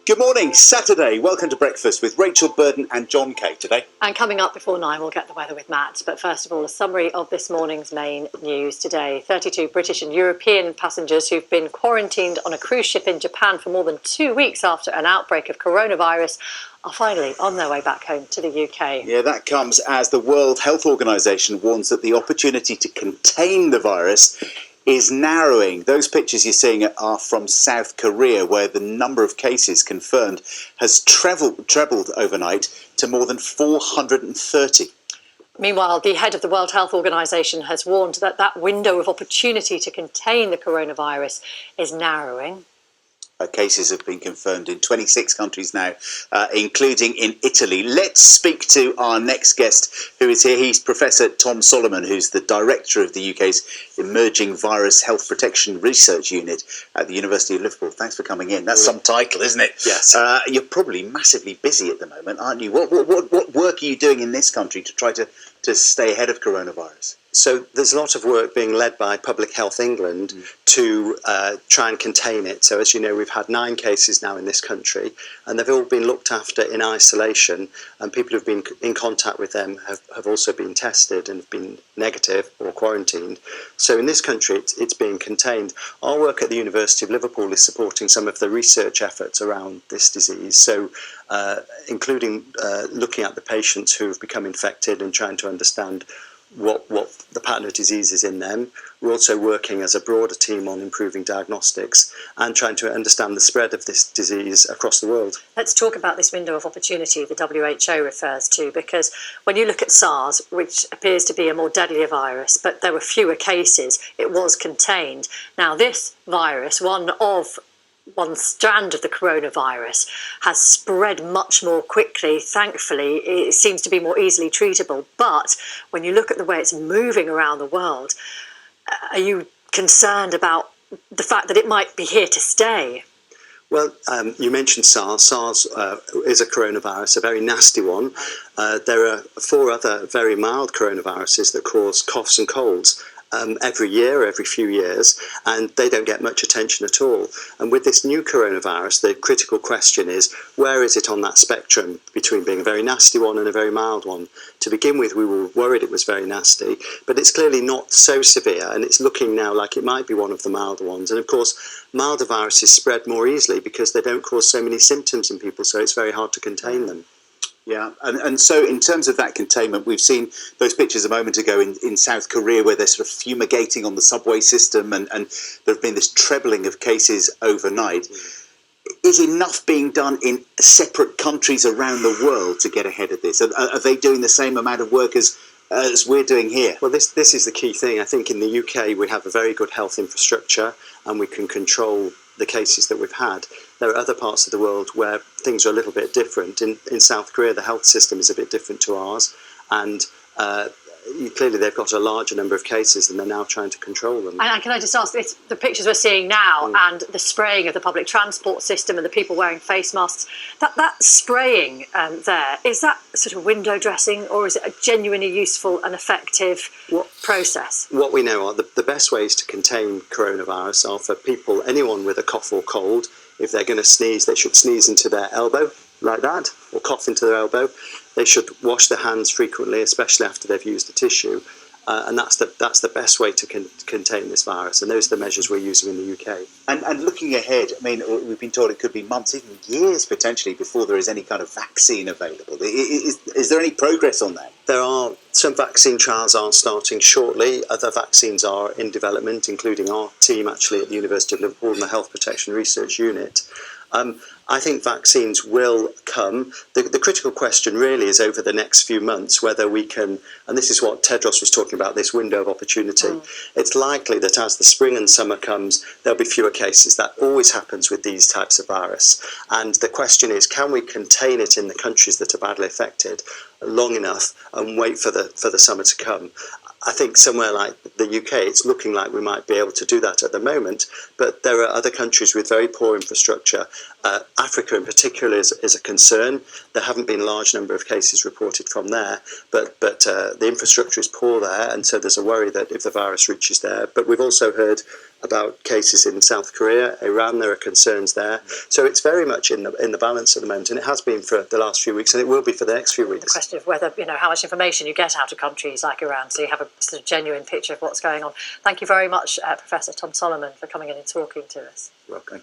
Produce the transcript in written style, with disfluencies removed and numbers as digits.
Good morning, Saturday. Welcome to Breakfast with Rachel Burden and John Kay today. And coming up before 9, we'll get the weather with Matt. But first of all, a summary of this morning's main news today. 32 British and European passengers who've been quarantined on a cruise ship in Japan for more than 2 weeks after an outbreak of coronavirus are finally on their way back home to the UK. Yeah, that comes as the World Health Organization warns that the opportunity to contain the virus is narrowing. Those pictures you're seeing are from South Korea, where the number of cases confirmed has trebled overnight to more than 430. Meanwhile, the head of the World Health Organization has warned that that window of opportunity to contain the coronavirus is narrowing. Cases have been confirmed in 26 countries now, including in Italy. Let's speak to our next guest who is here. He's Professor Tom Solomon, who's the director of the UK's Emerging Virus Health Protection Research Unit at the University of Liverpool. Thanks for coming in. That's some title, isn't it? Yes. You're probably massively busy at the moment, aren't you? What work are you doing in this country to try to stay ahead of coronavirus? So there's a lot of work being led by Public Health England to try and contain it. So as you know, we've had 9 cases now in this country, and they've all been looked after in isolation, and people who've been in contact with them have also been tested and have been negative or quarantined. So in this country, it's being contained. Our work at the University of Liverpool is supporting some of the research efforts around this disease, so including looking at the patients who have become infected and trying to understand what the pattern of disease is in them. We're also working as a broader team on improving diagnostics and trying to understand the spread of this disease across the world. Let's talk about this window of opportunity the WHO refers to, because when you look at SARS, which appears to be a more deadly virus, but there were fewer cases, it was contained. Now this virus, one strand of the coronavirus, has spread much more quickly. Thankfully, it seems to be more easily treatable. But when you look at the way it's moving around the world, are you concerned about the fact that it might be here to stay? Well, you mentioned SARS. SARS is a coronavirus, a very nasty one. There are 4 other very mild coronaviruses that cause coughs and colds every year, every few years, and they don't get much attention at all. And with this new coronavirus, the critical question is, where is it on that spectrum between being a very nasty one and a very mild one? To begin with, we were worried it was very nasty, but it's clearly not so severe, and it's looking now like it might be one of the milder ones. And of course, milder viruses spread more easily because they don't cause so many symptoms in people, so it's very hard to contain them. Yeah, and so in terms of that containment, we've seen those pictures a moment ago in South Korea where they're sort of fumigating on the subway system, and there have been this trebling of cases overnight. Is enough being done in separate countries around the world to get ahead of this? Are they doing the same amount of work as we're doing here? Well, this is the key thing. I think in the UK we have a very good health infrastructure and we can control the cases that we've had. There are other parts of the world where things are a little bit different. In South Korea, the health system is a bit different to ours, and clearly they've got a larger number of cases and they're now trying to control them. And can I just ask, the pictures we're seeing now and the spraying of the public transport system and the people wearing face masks, that spraying there, is that sort of window dressing, or is it a genuinely useful and effective process? What we know are the best ways to contain coronavirus are for people, anyone with a cough or cold, if they're going to sneeze, they should sneeze into their elbow like that, or cough into their elbow. They should wash their hands frequently, especially after they've used a tissue, and that's the best way to contain this virus. And those are the measures we're using in the UK. And looking ahead, I mean, we've been told it could be months, even years potentially, before there is any kind of vaccine available. Is there any progress on that? There are some vaccine trials are starting shortly. Other vaccines are in development, including our team actually at the University of Liverpool and the Health Protection Research Unit. I think vaccines will come. The critical question really is over the next few months whether we can, and this is what Tedros was talking about, this window of opportunity. It's likely that as the spring and summer comes, there'll be fewer cases. That always happens with these types of virus. And the question is, can we contain it in the countries that are badly affected long enough and wait for the summer to come? I think somewhere like the UK, it's looking like we might be able to do that at the moment, but there are other countries with very poor infrastructure. Africa in particular is a concern. There haven't been a large number of cases reported from there, but the infrastructure is poor there, and so there's a worry that if the virus reaches there. But we've also heard about cases in South Korea, Iran. There are concerns there. So it's very much in the balance at the moment, and it has been for the last few weeks, and it will be for the next few The weeks. question of whether, how much information you get out of countries like Iran, so you have a sort of genuine picture of what's going on. Thank you very much, Professor Tom Solomon, for coming in and talking to us. Welcome.